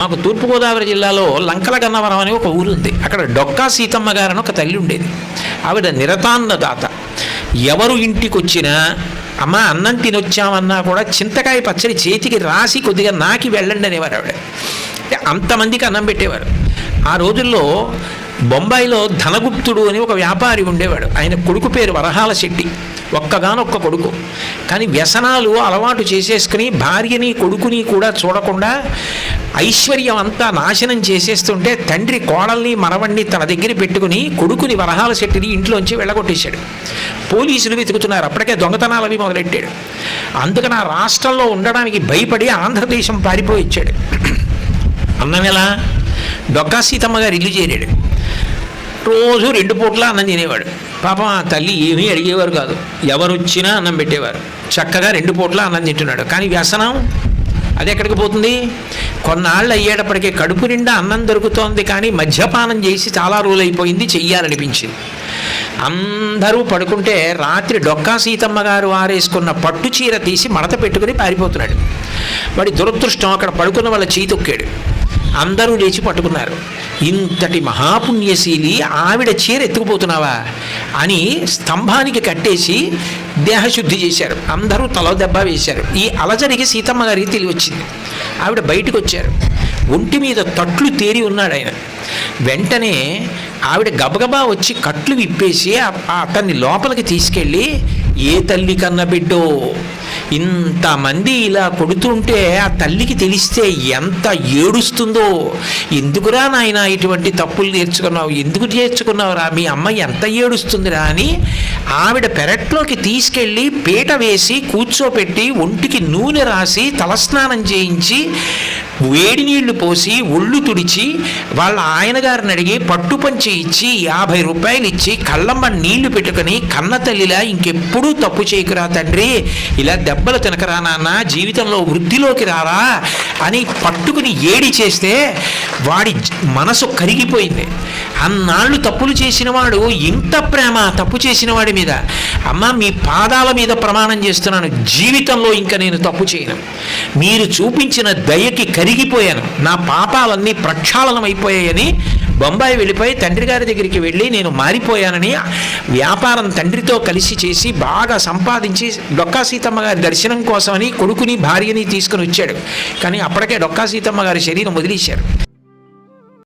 మాకు తూర్పుగోదావరి జిల్లాలో లంకల గన్నవరం అని ఒక ఊరు ఉంది. అక్కడ డొక్కా సీతమ్మ గారని ఒక తల్లి ఉండేది. ఆవిడ నిరతాన్నదాత. ఎవరు ఇంటికి వచ్చినా అమ్మ అన్నం తినొచ్చామన్నా కూడా చింతకాయ పచ్చడి చేతికి రాసి కొద్దిగా నాకి వెళ్ళండి అనేవారు ఆవిడ. అంతమందికి అన్నం పెట్టేవారు. ఆ రోజుల్లో బొంబాయిలో ధనగుప్తుడు అని ఒక వ్యాపారి ఉండేవాడు. ఆయన కొడుకు పేరు వరహాల శెట్టి. ఒక్కగానొక్క కొడుకు. కానీ వ్యసనాలు అలవాటు చేసేసుకుని భార్యని కొడుకుని కూడా చూడకుండా ఐశ్వర్యం అంతా నాశనం చేసేస్తుంటే తండ్రి కోడల్ని మనవణ్ణి తన దగ్గర పెట్టుకుని కొడుకుని వరహాల శెట్టిని ఇంట్లోంచి వెళ్ళగొట్టేశాడు. పోలీసులు వెతుకుతున్నారు. అప్పటికే దొంగతనాలు అవి మొదలెట్టాడు. అందుకని ఆ రాష్ట్రంలో ఉండడానికి భయపడి ఆంధ్రదేశం పారిపోయి ఇచ్చాడు. అన్నం ఎలా? డొక్కా సీతమ్మ గారు ఇల్లు చేరాడు. రోజు 2 పూట్ల అన్నం తినేవాడు. పాపం ఆ తల్లి ఏమీ అడిగేవారు కాదు. ఎవరు వచ్చినా అన్నం పెట్టేవారు. చక్కగా 2 పూట్ల అన్నం తింటున్నాడు. కానీ వ్యసనం అది ఎక్కడికి పోతుంది? కొన్నాళ్ళు అయ్యేటప్పటికీ కడుపు నిండా అన్నం దొరుకుతోంది, కానీ మద్యపానం చేసి చాలా రోజులైపోయింది, చెయ్యాలనిపించింది. అందరూ పడుకుంటే రాత్రి డొక్కా సీతమ్మ గారు ఆరేసుకున్న పట్టు చీర తీసి మడత పెట్టుకుని పారిపోతున్నాడు. వాడి దురదృష్టం, అక్కడ పడుకున్న వాళ్ళ చేయి తొక్కాడు. అందరూ లేచి పట్టుకున్నారు. ఇంతటి మహాపుణ్యశీలి ఆవిడ చీర ఎత్తుకుపోతున్నావా అని స్తంభానికి కట్టేసి దేహశుద్ధి చేశారు. అందరూ తల దెబ్బ వేశారు. ఈ అలజడికి సీతమ్మ గారికి తెలివి వచ్చింది. ఆవిడ బయటకు వచ్చారు. ఒంటి మీద తట్లు తేరి ఉన్నాడు ఆయన. వెంటనే ఆవిడ గబగబా వచ్చి కట్లు విప్పేసి అతన్ని లోపలికి తీసుకెళ్ళి, ఏ తల్లి కన్న బిడ్డో, ఇంతమంది ఇలా కొడుతుంటే ఆ తల్లికి తెలిస్తే ఎంత ఏడుస్తుందో, ఎందుకురా నాయన ఇటువంటి తప్పులు నేర్చుకున్నావు, ఎందుకు నేర్చుకున్నావురా, మీ అమ్మ ఎంత ఏడుస్తుందిరా అని ఆవిడ పెరట్లోకి తీసుకెళ్ళి పీట వేసి కూర్చోపెట్టి ఒంటికి నూనె రాసి తలస్నానం చేయించి వేడి నీళ్లు పోసి ఒళ్ళు తుడిచి వాళ్ళ ఆయన గారిని అడిగి పట్టుపంచి ఇచ్చి 50 రూపాయలు ఇచ్చి కళ్ళమ్మ నీళ్లు పెట్టుకుని, కన్న తల్లిలా ఇంకెప్పుడూ తప్పు చేయకురా తండ్రి, ఇలా దెబ్బలు తినకరా నాన్న, జీవితంలో వృద్ధిలోకి రారా అని పట్టుకుని ఏడి చేస్తే వాడి మనసు కరిగిపోయింది. అన్నాళ్ళు తప్పులు చేసిన వాడు ఇంత ప్రేమ తప్పు చేసిన వాడి మీద. అమ్మ, మీ పాదాల మీద ప్రమాణం చేస్తున్నాను, జీవితంలో ఇంకా నేను తప్పు చేయను. మీరు చూపించిన దయకి కరిగిపోయాను, నా పాపాలన్నీ ప్రక్షాళనం అయిపోయాయని బొంబాయి వెళ్ళిపోయి తండ్రి గారి దగ్గరికి వెళ్ళి నేను మారిపోయానని వ్యాపారం తండ్రితో కలిసి చేసి బాగా సంపాదించి డొక్కా సీతమ్మ గారి దర్శనం కోసమని కొడుకుని భార్యని తీసుకుని వచ్చాడు. కానీ అప్పటికే డొక్కా సీతమ్మ గారి శరీరం వదిలేశారు.